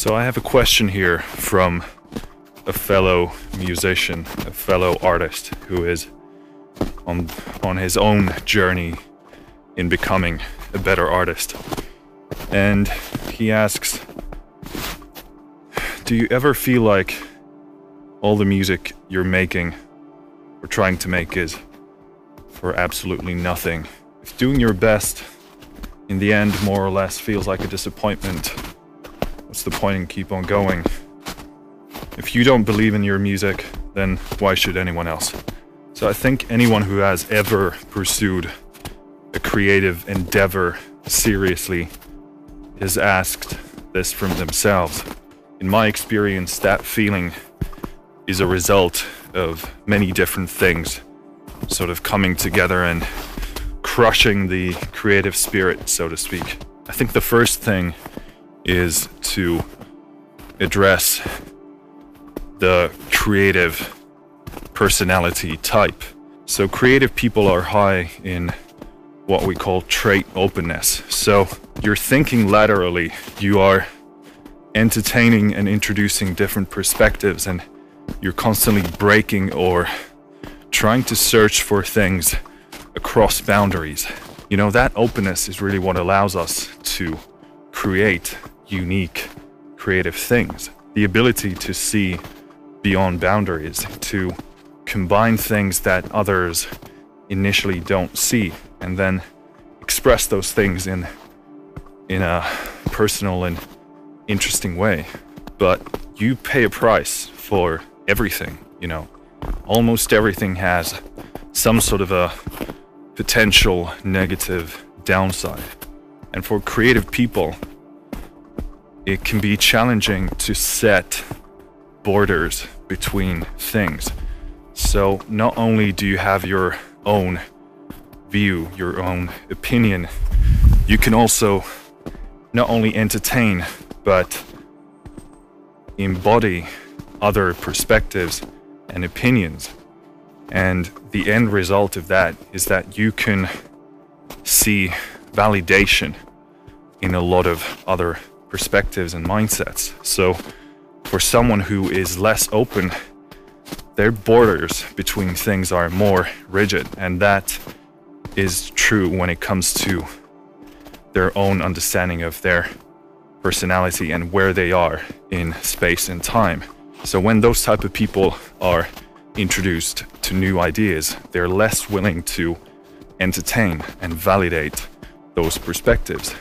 So I have a question here from a fellow musician, a fellow artist who is on his own journey in becoming a better artist. And he asks, do you ever feel like all the music you're making or trying to make is for absolutely nothing? If doing your best in the end more or less feels like a disappointment, what's the point in keep on going? If you don't believe in your music, then why should anyone else? So I think anyone who has ever pursued a creative endeavor seriously has asked this from themselves. In my experience, that feeling is a result of many different things sort of coming together and crushing the creative spirit, so to speak. I think the first thing is to address the creative personality type. So creative people are high in what we call trait openness. So you're thinking laterally, you are entertaining and introducing different perspectives, and you're constantly breaking or trying to search for things across boundaries. You know, that openness is really what allows us to create unique creative things. The ability to see beyond boundaries, to combine things that others initially don't see, and then express those things in a personal and interesting way. But you pay a price for everything, you know. Almost everything has some sort of a potential negative downside. And for creative people, it can be challenging to set borders between things. So not only do you have your own view, your own opinion, you can also not only entertain, but embody other perspectives and opinions. And the end result of that is that you can see validation in a lot of other perspectives and mindsets. So for someone who is less open, their borders between things are more rigid, and that is true when it comes to their own understanding of their personality and where they are in space and time. So when those type of people are introduced to new ideas, they're less willing to entertain and validate those perspectives.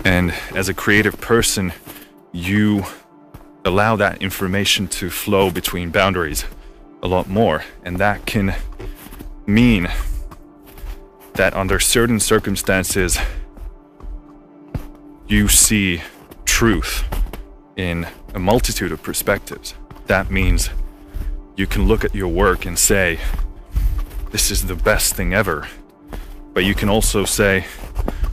And as a creative person, you allow that information to flow between boundaries a lot more, and that can mean that under certain circumstances you see truth in a multitude of perspectives. That means you can look at your work and say, this is the best thing ever, but you can also say,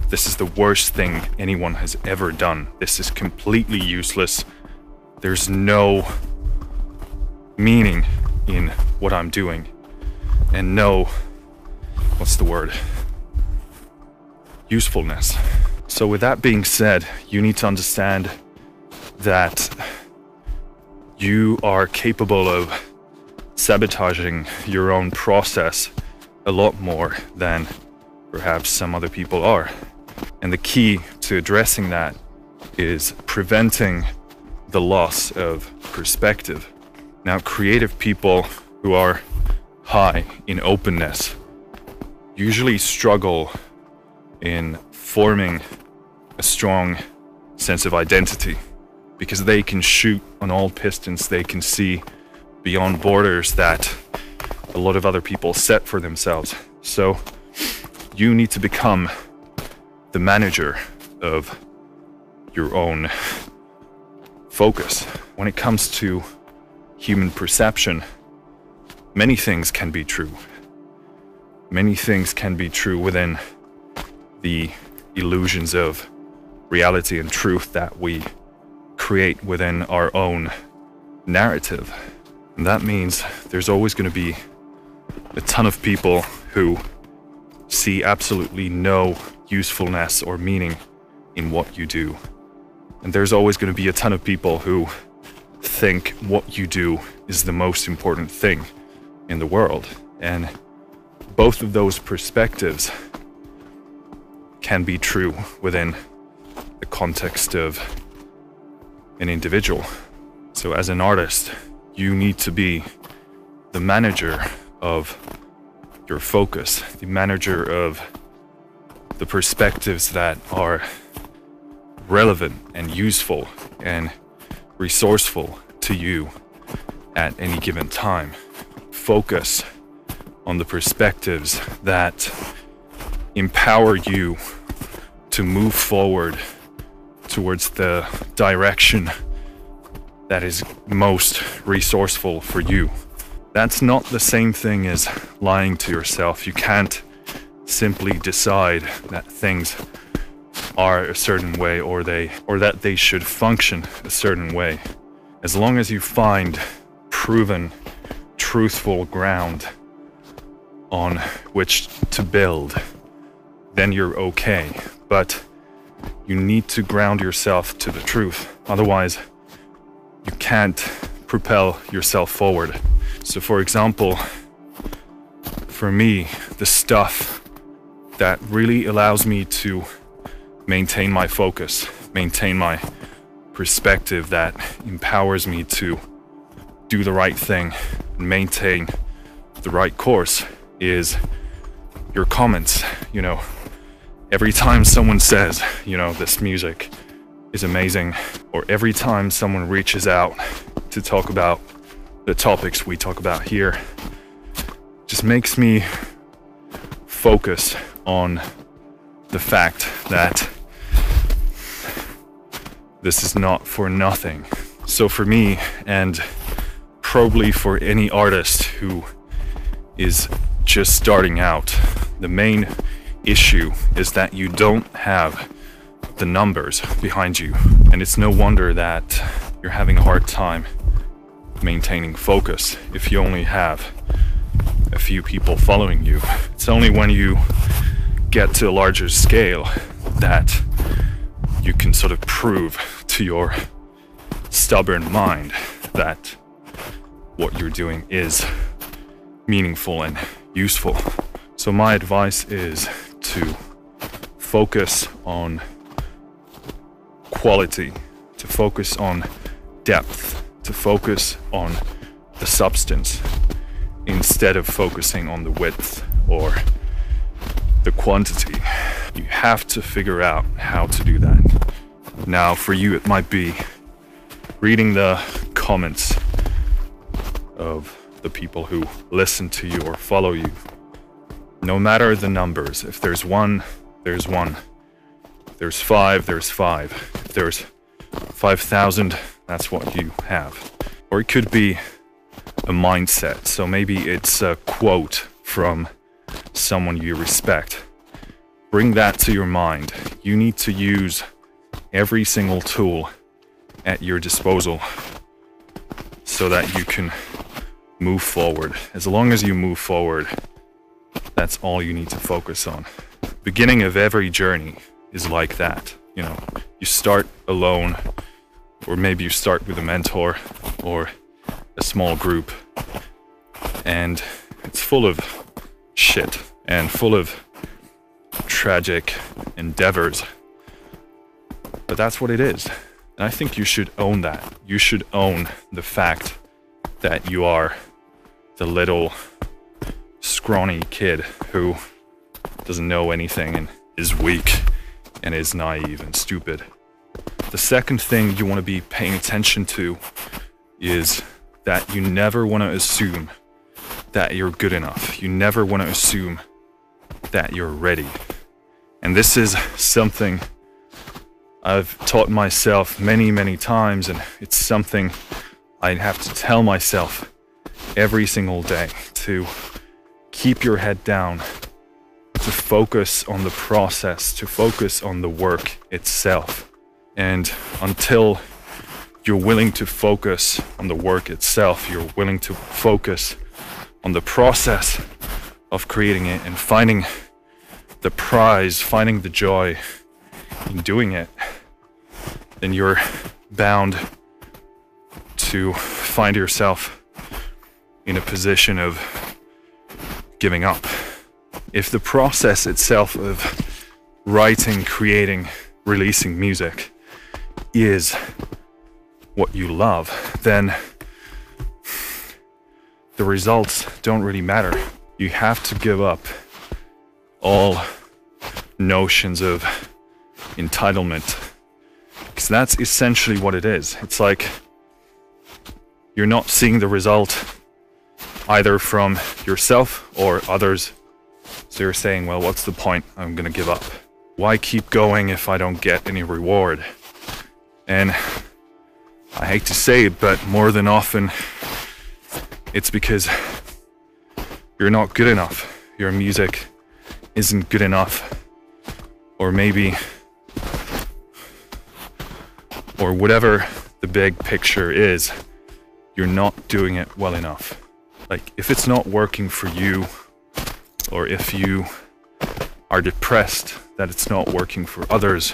this is the worst thing anyone has ever done. This is completely useless. There's no meaning in what I'm doing, and no, what's the word? Usefulness. So with that being said, you need to understand that you are capable of sabotaging your own process a lot more than perhaps some other people are. And the key to addressing that is preventing the loss of perspective. Now, creative people who are high in openness usually struggle in forming a strong sense of identity, because they can shoot on all pistons. They can see beyond borders that a lot of other people set for themselves. So you need to become the manager of your own focus. When it comes to human perception, many things can be true. Many things can be true within the illusions of reality and truth that we create within our own narrative. And that means there's always going to be a ton of people who see absolutely no usefulness or meaning in what you do. And there's always going to be a ton of people who think what you do is the most important thing in the world. And both of those perspectives can be true within the context of an individual. So as an artist, you need to be the manager of your focus, the manager of the perspectives that are relevant and useful and resourceful to you at any given time. Focus on the perspectives that empower you to move forward towards the direction that is most resourceful for you. That's not the same thing as lying to yourself. You can't simply decide that things are a certain way or that they should function a certain way. As long as you find proven, truthful ground on which to build, then you're okay. But you need to ground yourself to the truth. Otherwise, you can't propel yourself forward. So for example, for me, the stuff that really allows me to maintain my focus, maintain my perspective, that empowers me to do the right thing, maintain the right course, is your comments. You know, every time someone says, you know, this music is amazing, or every time someone reaches out to talk about the topics we talk about here, just makes me focus on the fact that this is not for nothing. So for me, and probably for any artist who is just starting out, the main issue is that you don't have the numbers behind you. And it's no wonder that you're having a hard time maintaining focus if you only have a few people following you. It's only when you get to a larger scale that you can sort of prove to your stubborn mind that what you're doing is meaningful and useful. So my advice is to focus on quality, to focus on depth, to focus on the substance instead of focusing on the width or the quantity. You have to figure out how to do that. Now, for you, it might be reading the comments of the people who listen to you or follow you. No matter the numbers, if there's one, there's one. If there's five, there's five. If there's 5,000, that's what you have. Or it could be a mindset. So maybe it's a quote from someone you respect. Bring that to your mind. You need to use every single tool at your disposal so that you can move forward. As long as you move forward, that's all you need to focus on. Beginning of every journey is like that. You know, you start alone, or maybe you start with a mentor or a small group, and it's full of shit and full of tragic endeavors. But that's what it is. And I think you should own that. You should own the fact that you are the little scrawny kid who doesn't know anything and is weak and is naive and stupid. The second thing you want to be paying attention to is that you never want to assume that you're good enough. You never want to assume that you're ready. And this is something I've taught myself many, many times, and it's something I have to tell myself every single day, to keep your head down, to focus on the process, to focus on the work itself. And until you're willing to focus on the work itself, you're willing to focus on the process of creating it and finding the prize, finding the joy in doing it, then you're bound to find yourself in a position of giving up. If the process itself of writing, creating, releasing music is what you love, then the results don't really matter. You have to give up all notions of entitlement, because that's essentially what it is. It's like you're not seeing the result either from yourself or others. So you're saying, well, what's the point? I'm gonna give up. Why keep going if I don't get any reward? And I hate to say it, but more than often, it's because you're not good enough. Your music isn't good enough. Or maybe, or whatever the big picture is, you're not doing it well enough. Like, if it's not working for you, or if you are depressed that it's not working for others,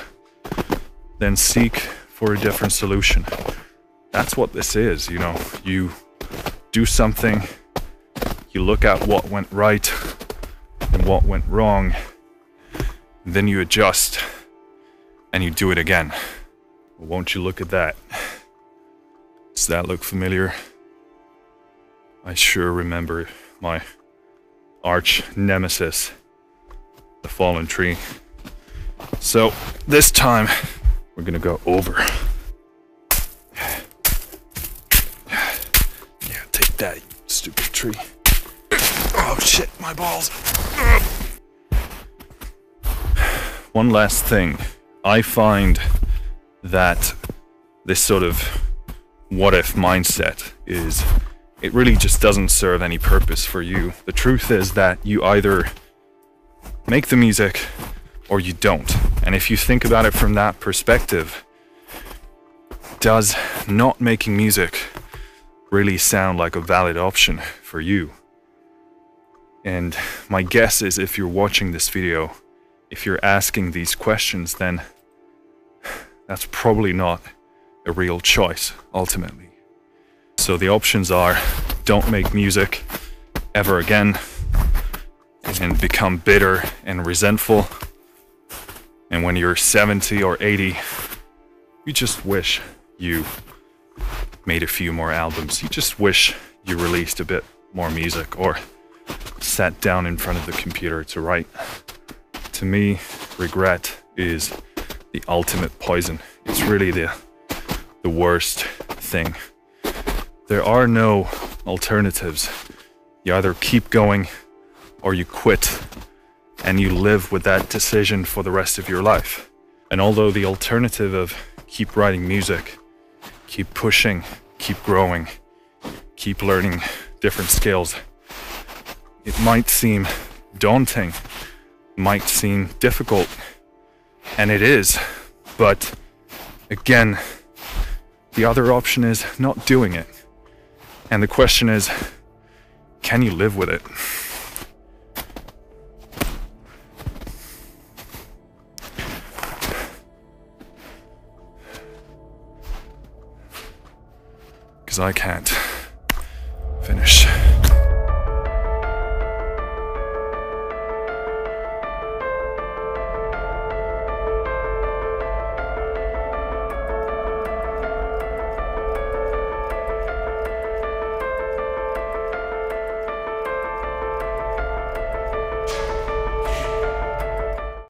then seek for a different solution. That's what this is, you know. You do something, you look at what went right and what went wrong, and then you adjust and you do it again. Well, won't you look at that? Does that look familiar? I sure remember my arch nemesis, the fallen tree. So this time we're gonna go over. Yeah, take that, you stupid tree. Oh shit, my balls. One last thing. I find that this sort of what if mindset is, it really just doesn't serve any purpose for you. The truth is that you either make the music or you don't. And if you think about it from that perspective, does not making music really sound like a valid option for you? And my guess is, if you're watching this video, if you're asking these questions, then that's probably not a real choice, ultimately. So the options are: don't make music ever again and become bitter and resentful. And when you're 70 or 80, you just wish you made a few more albums. You just wish you released a bit more music or sat down in front of the computer to write. To me, regret is the ultimate poison. It's really the worst thing. There are no alternatives. You either keep going or you quit, and you live with that decision for the rest of your life. And although the alternative of keep writing music, keep pushing, keep growing, keep learning different skills, it might seem daunting, might seem difficult, and it is, but again, the other option is not doing it. And the question is, can you live with it? Because I can't finish.